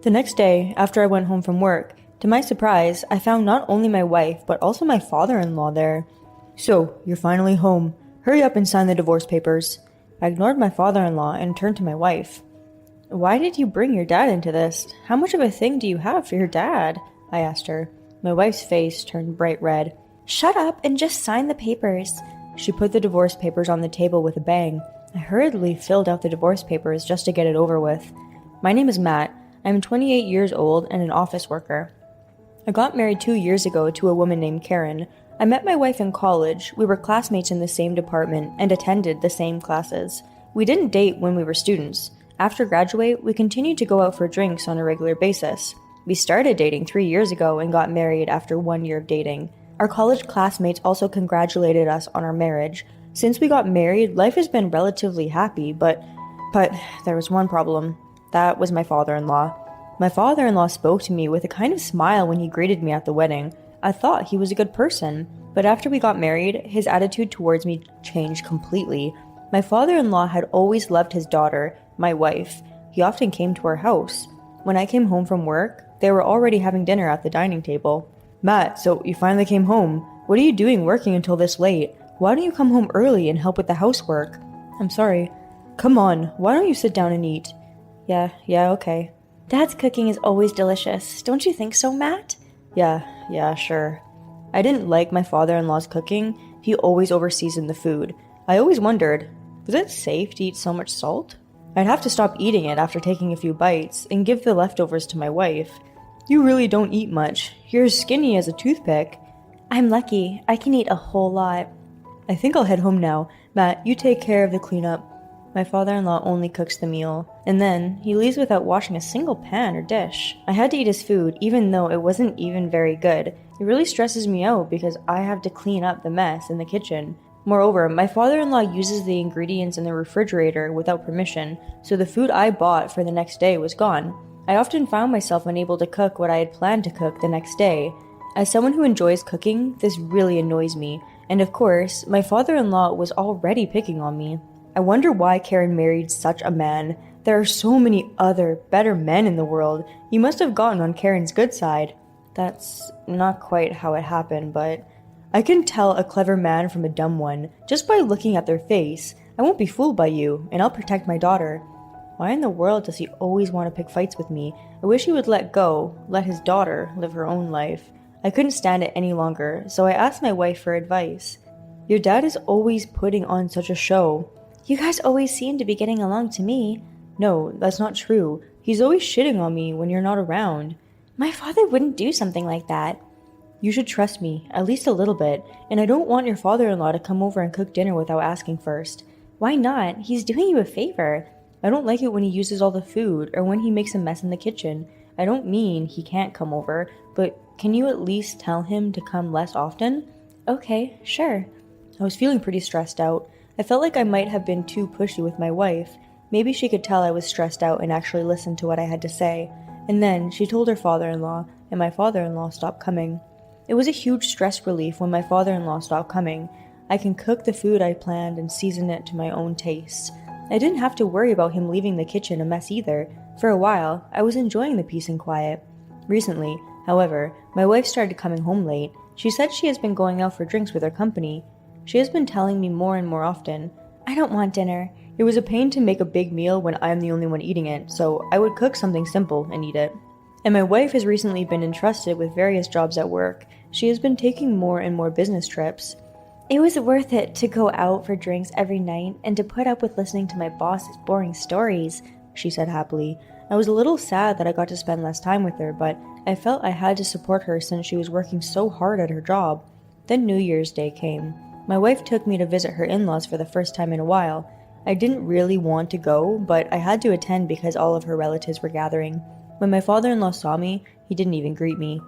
The next day, after I went home from work, to my surprise, I found not only my wife, but also my father-in-law there. "So, you're finally home. Hurry up and sign the divorce papers." I ignored my father-in-law and turned to my wife. "Why did you bring your dad into this? How much of a thing do you have for your dad?" I asked her. My wife's face turned bright red. "Shut up and just sign the papers." She put the divorce papers on the table with a bang. I hurriedly filled out the divorce papers just to get it over with. "My name is Matt. I'm 28 years old and an office worker. I got married 2 years ago to a woman named Karen. I met my wife in college. We were classmates in the same department and attended the same classes. We didn't date when we were students. After graduate, we continued to go out for drinks on a regular basis. We started dating 3 years ago and got married after 1 year of dating. Our college classmates also congratulated us on our marriage. Since we got married, life has been relatively happy, but there was one problem. That was my father-in-law. My father-in-law spoke to me with a kind of smile when he greeted me at the wedding. I thought he was a good person, but after we got married, his attitude towards me changed completely. My father-in-law had always loved his daughter, my wife. He often came to our house. When I came home from work, they were already having dinner at the dining table. "Matt, so you finally came home. What are you doing working until this late? Why don't you come home early and help with the housework?" "I'm sorry." "Come on, why don't you sit down and eat?" Yeah, okay. "Dad's cooking is always delicious. Don't you think so, Matt?" Yeah, sure. I didn't like my father-in-law's cooking. He always overseasoned the food. I always wondered, was it safe to eat so much salt? I'd have to stop eating it after taking a few bites and give the leftovers to my wife. "You really don't eat much. You're as skinny as a toothpick." "I'm lucky. I can eat a whole lot." "I think I'll head home now. Matt, you take care of the cleanup." My father-in-law only cooks the meal, and then he leaves without washing a single pan or dish. I had to eat his food, even though it wasn't even very good. It really stresses me out because I have to clean up the mess in the kitchen. Moreover, my father-in-law uses the ingredients in the refrigerator without permission, so the food I bought for the next day was gone. I often found myself unable to cook what I had planned to cook the next day. As someone who enjoys cooking, this really annoys me, and of course, my father-in-law was already picking on me. I wonder why Karen married such a man. There are so many other, better men in the world. He must have gotten on Karen's good side. That's not quite how it happened, but I can tell a clever man from a dumb one just by looking at their face. I won't be fooled by you, and I'll protect my daughter. Why in the world does he always want to pick fights with me? I wish he would let go, let his daughter live her own life. I couldn't stand it any longer, so I asked my wife for advice. "Your dad is always putting on such a show." "You guys always seem to be getting along to me." "No, that's not true. He's always shitting on me when you're not around." "My father wouldn't do something like that." "You should trust me, at least a little bit, and I don't want your father-in-law to come over and cook dinner without asking first." "Why not? He's doing you a favor." "I don't like it when he uses all the food or when he makes a mess in the kitchen. I don't mean he can't come over, but can you at least tell him to come less often?" "Okay, sure." I was feeling pretty stressed out. I felt like I might have been too pushy with my wife. Maybe she could tell I was stressed out and actually listened to what I had to say. And then she told her father-in-law, and my father-in-law stopped coming. It was a huge stress relief when my father-in-law stopped coming. I can cook the food I planned and season it to my own taste. I didn't have to worry about him leaving the kitchen a mess either. For a while, I was enjoying the peace and quiet. Recently, however, my wife started coming home late. She said she has been going out for drinks with her company. She has been telling me more and more often, "I don't want dinner." It was a pain to make a big meal when I'm the only one eating it, so I would cook something simple and eat it. And my wife has recently been entrusted with various jobs at work. She has been taking more and more business trips. "It was worth it to go out for drinks every night and to put up with listening to my boss's boring stories," she said happily. I was a little sad that I got to spend less time with her, but I felt I had to support her since she was working so hard at her job. Then New Year's Day came. My wife took me to visit her in-laws for the first time in a while. I didn't really want to go, but I had to attend because all of her relatives were gathering. When my father-in-law saw me, he didn't even greet me.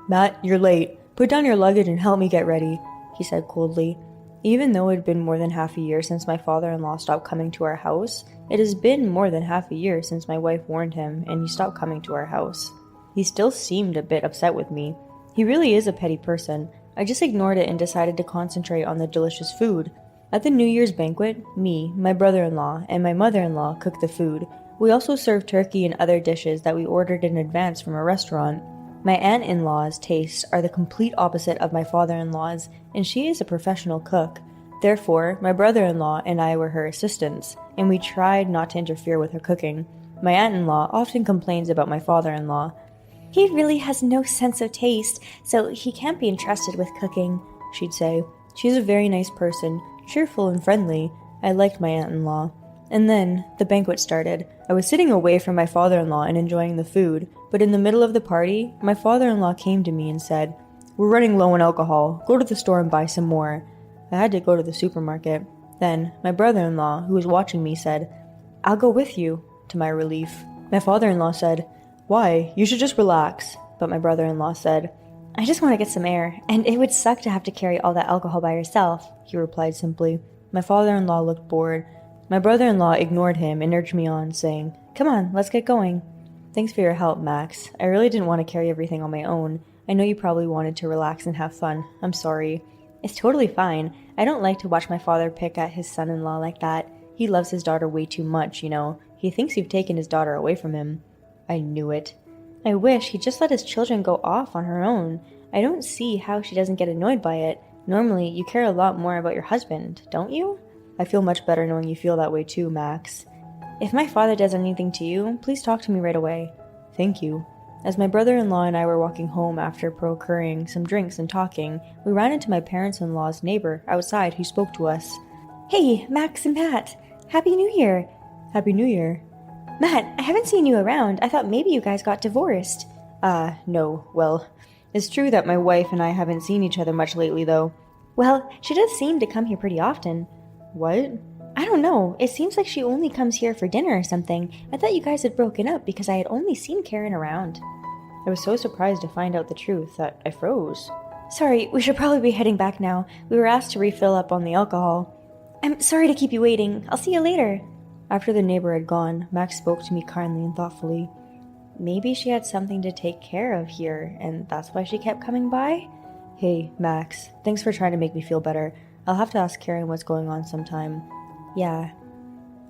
"Matt, you're late. Put down your luggage and help me get ready," he said coldly. Even though it had been more than half a year since my father-in-law stopped coming to our house, it has been more than half a year since my wife warned him and he stopped coming to our house. He still seemed a bit upset with me. He really is a petty person. I just ignored it and decided to concentrate on the delicious food. At the New Year's banquet, me, my brother-in-law, and my mother-in-law cooked the food. We also serve turkey and other dishes that we ordered in advance from a restaurant. My aunt-in-law's tastes are the complete opposite of my father-in-law's, and she is a professional cook. Therefore, my brother-in-law and I were her assistants, and we tried not to interfere with her cooking. My aunt-in-law often complains about my father-in-law. He really has no sense of taste, so he can't be entrusted with cooking, she'd say. She's a very nice person, cheerful and friendly. I liked my aunt-in-law. And then, the banquet started. I was sitting away from my father-in-law and enjoying the food, but in the middle of the party, my father-in-law came to me and said, "We're running low on alcohol. Go to the store and buy some more." I had to go to the supermarket. Then, my brother-in-law, who was watching me, said, "I'll go with you," to my relief. My father-in-law said, "Why? You should just relax." But my brother-in-law said, "I just want to get some air, and it would suck to have to carry all that alcohol by yourself," he replied simply. My father-in-law looked bored. My brother-in-law ignored him and urged me on, saying, "Come on, let's get going." "Thanks for your help, Max. I really didn't want to carry everything on my own. I know you probably wanted to relax and have fun. I'm sorry." "It's totally fine. I don't like to watch my father pick at his son-in-law like that. He loves his daughter way too much, you know. He thinks you've taken his daughter away from him." I knew it. "I wish he'd just let his children go off on her own. I don't see how she doesn't get annoyed by it. Normally, you care a lot more about your husband, don't you?" "I feel much better knowing you feel that way too, Max." "If my father does anything to you, please talk to me right away." "Thank you." As my brother-in-law and I were walking home after procuring some drinks and talking, we ran into my parents-in-law's neighbor outside who spoke to us. "Hey, Max and Matt! Happy New Year!" "Happy New Year." "Matt, I haven't seen you around. I thought maybe you guys got divorced." No. Well, it's true that my wife and I haven't seen each other much lately, though." "Well, she does seem to come here pretty often." "What?" "I don't know. It seems like she only comes here for dinner or something. I thought you guys had broken up because I had only seen Karen around." I was so surprised to find out the truth that I froze. "Sorry, we should probably be heading back now. We were asked to refill up on the alcohol." "I'm sorry to keep you waiting. I'll see you later." After the neighbor had gone, Max spoke to me kindly and thoughtfully. "Maybe she had something to take care of here, and that's why she kept coming by?" "Hey, Max, thanks for trying to make me feel better. I'll have to ask Karen what's going on sometime." "Yeah."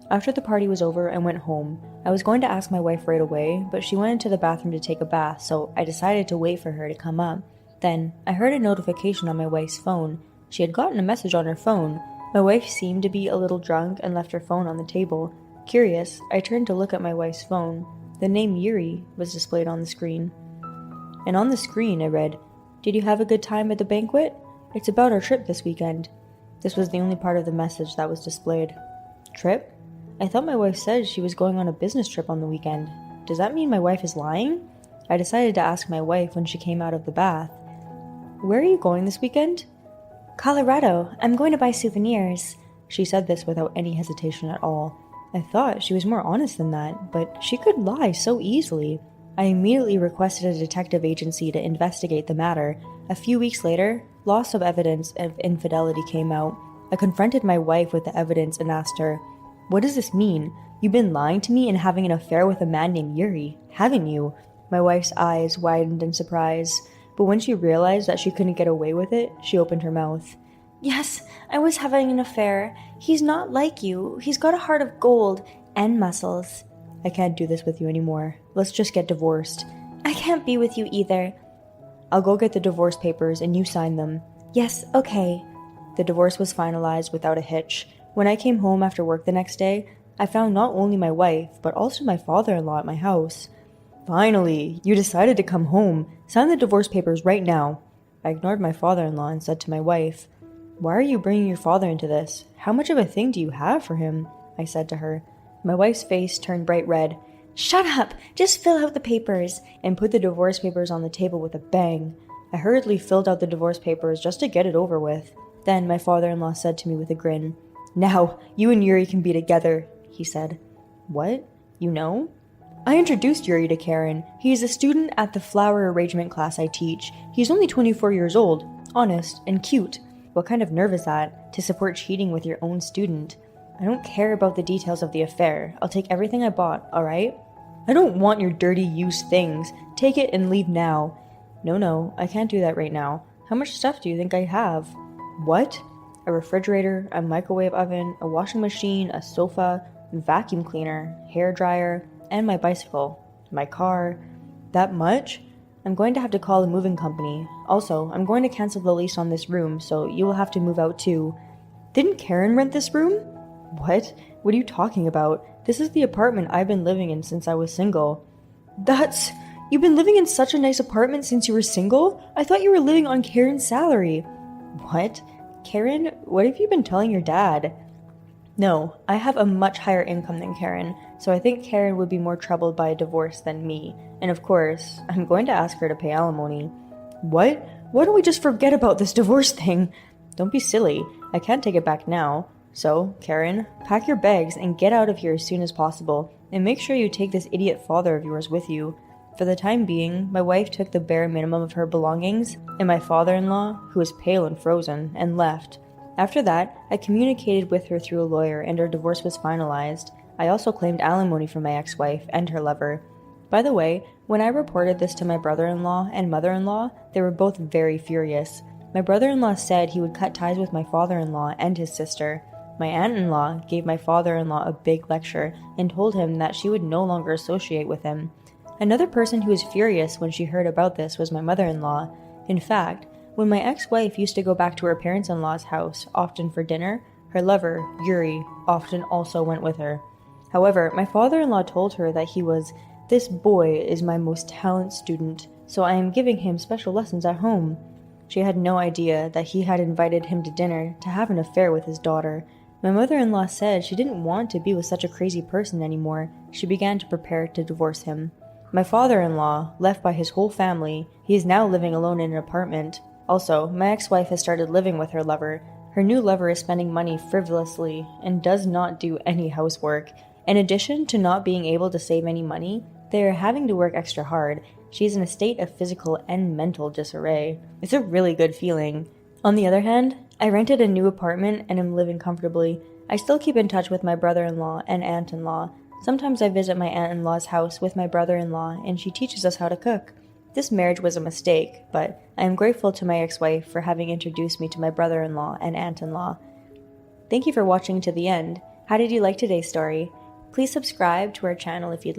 After the party was over, I went home. I was going to ask my wife right away, but she went into the bathroom to take a bath, so I decided to wait for her to come up. Then, I heard a notification on my wife's phone. She had gotten a message on her phone. My wife seemed to be a little drunk and left her phone on the table. Curious, I turned to look at my wife's phone. The name Yuri was displayed on the screen. And on the screen I read, "Did you have a good time at the banquet? It's about our trip this weekend." This was the only part of the message that was displayed. Trip? I thought my wife said she was going on a business trip on the weekend. Does that mean my wife is lying? I decided to ask my wife when she came out of the bath. "Where are you going this weekend?" "Colorado. I'm going to buy souvenirs." She said this without any hesitation at all. I thought she was more honest than that, but she could lie so easily. I immediately requested a detective agency to investigate the matter. A few weeks later, loss of evidence of infidelity came out. I confronted my wife with the evidence and asked her, "What does this mean? You've been lying to me and having an affair with a man named Yuri, haven't you?" My wife's eyes widened in surprise, but when she realized that she couldn't get away with it, she opened her mouth. "Yes, I was having an affair. He's not like you. He's got a heart of gold and muscles." "I can't do this with you anymore. Let's just get divorced." "I can't be with you either." "I'll go get the divorce papers and you sign them." "Yes, okay." The divorce was finalized without a hitch. When I came home after work the next day, I found not only my wife, but also my father-in-law at my house. "Finally, you decided to come home. Sign the divorce papers right now." I ignored my father-in-law and said to my wife, "Why are you bringing your father into this? How much of a thing do you have for him?" I said to her. My wife's face turned bright red. "Shut up! Just fill out the papers!" and put the divorce papers on the table with a bang. I hurriedly filled out the divorce papers just to get it over with. Then my father-in-law said to me with a grin, "Now, you and Yuri can be together," he said. "What? You know?" I introduced Yuri to Karen. He is a student at the flower arrangement class I teach. He's only 24 years old, honest, and cute. What kind of nerve is that, to support cheating with your own student? I don't care about the details of the affair. I'll take everything I bought, alright? I don't want your dirty, used things. Take it and leave now. No, I can't do that right now. How much stuff do you think I have? What? A refrigerator, a microwave oven, a washing machine, a sofa. vacuum cleaner, hair dryer, and my bicycle. My car. That much? I'm going to have to call a moving company. Also, I'm going to cancel the lease on this room, so you will have to move out too. Didn't Karen rent this room? What? What are you talking about? This is the apartment I've been living in since I was single. You've been living in such a nice apartment since you were single? I thought you were living on Karen's salary. What? Karen, what have you been telling your dad? No, I have a much higher income than Karen, so I think Karen would be more troubled by a divorce than me. And of course, I'm going to ask her to pay alimony. What? Why don't we just forget about this divorce thing? Don't be silly. I can't take it back now. So, Karen, pack your bags and get out of here as soon as possible, and make sure you take this idiot father of yours with you. For the time being, my wife took the bare minimum of her belongings, and my father-in-law, who was pale and frozen, and left. After that, I communicated with her through a lawyer, and our divorce was finalized. I also claimed alimony from my ex-wife and her lover. By the way, when I reported this to my brother-in-law and mother-in-law, they were both very furious. My brother-in-law said he would cut ties with my father-in-law and his sister. My aunt-in-law gave my father-in-law a big lecture and told him that she would no longer associate with him. Another person who was furious when she heard about this was my mother-in-law. In fact, when my ex-wife used to go back to her parents-in-law's house, often for dinner, her lover, Yuri, often also went with her. However, my father-in-law told her that "This boy is my most talented student, so I am giving him special lessons at home." She had no idea that he had invited him to dinner to have an affair with his daughter. My mother-in-law said she didn't want to be with such a crazy person anymore. She began to prepare to divorce him. My father-in-law, left by his whole family, he is now living alone in an apartment. Also, my ex-wife has started living with her lover. Her new lover is spending money frivolously and does not do any housework. In addition to not being able to save any money, they are having to work extra hard. She is in a state of physical and mental disarray. It's a really good feeling. On the other hand, I rented a new apartment and am living comfortably. I still keep in touch with my brother-in-law and aunt-in-law. Sometimes I visit my aunt-in-law's house with my brother-in-law, and she teaches us how to cook. This marriage was a mistake, but I am grateful to my ex-wife for having introduced me to my brother-in-law and aunt-in-law. Thank you for watching to the end. How did you like today's story? Please subscribe to our channel if you'd like.